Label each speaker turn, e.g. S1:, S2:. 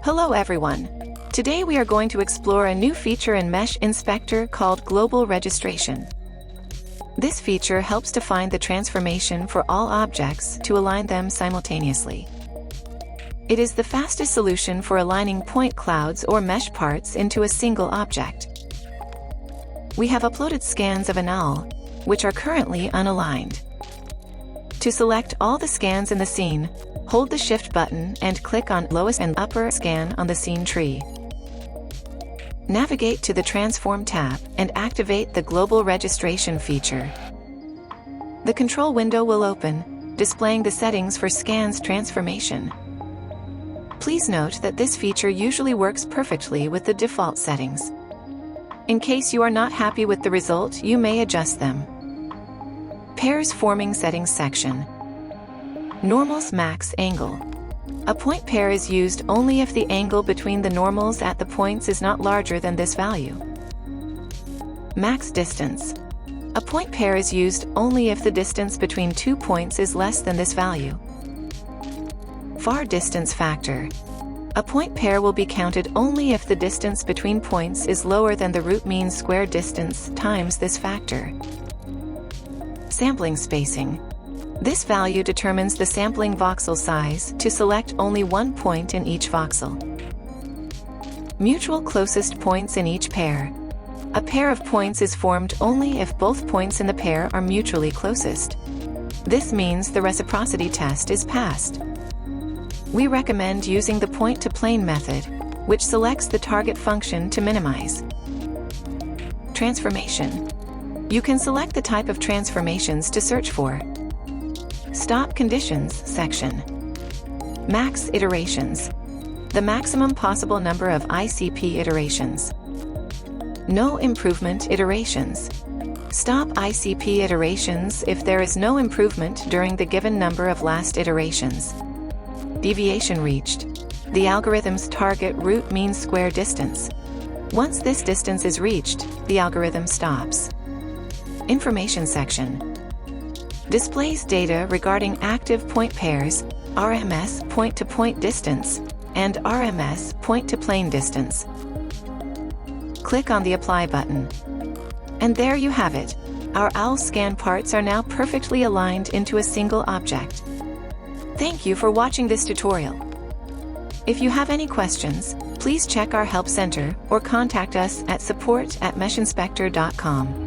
S1: Hello everyone. Today we are going to explore a new feature in MeshInspector called Global Registration. This feature helps to find the transformation for all objects to align them simultaneously. It is the fastest solution for aligning point clouds or mesh parts into a single object. We have uploaded scans of an owl, which are currently unaligned. To select all the scans in the scene, hold the Shift button and click on lowest and upper scan on the scene tree. Navigate to the Transform tab and activate the Global Registration feature. The control window will open, displaying the settings for scans transformation. Please note that this feature usually works perfectly with the default settings. In case you are not happy with the result, you may adjust them. Pairs Forming Settings section. Normals Max Angle. A point pair is used only if the angle between the normals at the points is not larger than this value. Max Distance. A point pair is used only if the distance between 2 points is less than this value. Far Distance Factor. A point pair will be counted only if the distance between points is lower than the root mean square distance times this factor. Sampling Spacing. This value determines the sampling voxel size to select only one point in each voxel. Mutual closest points in each pair. A pair of points is formed only if both points in the pair are mutually closest. This means the reciprocity test is passed. We recommend using the point-to-plane method, which selects the target function to minimize. Transformation. You can select the type of transformations to search for. Stop Conditions section. Max Iterations. The maximum possible number of ICP iterations. No Improvement Iterations. Stop ICP iterations if there is no improvement during the given number of last iterations. Deviation reached. The algorithm's target root mean square distance. Once this distance is reached, the algorithm stops. Information section. Displays data regarding active point pairs, RMS point-to-point distance, and RMS point-to-plane distance. Click on the Apply button. And there you have it. Our owl scan parts are now perfectly aligned into a single object. Thank you for watching this tutorial. If you have any questions, please check our Help Center or contact us at support@meshinspector.com.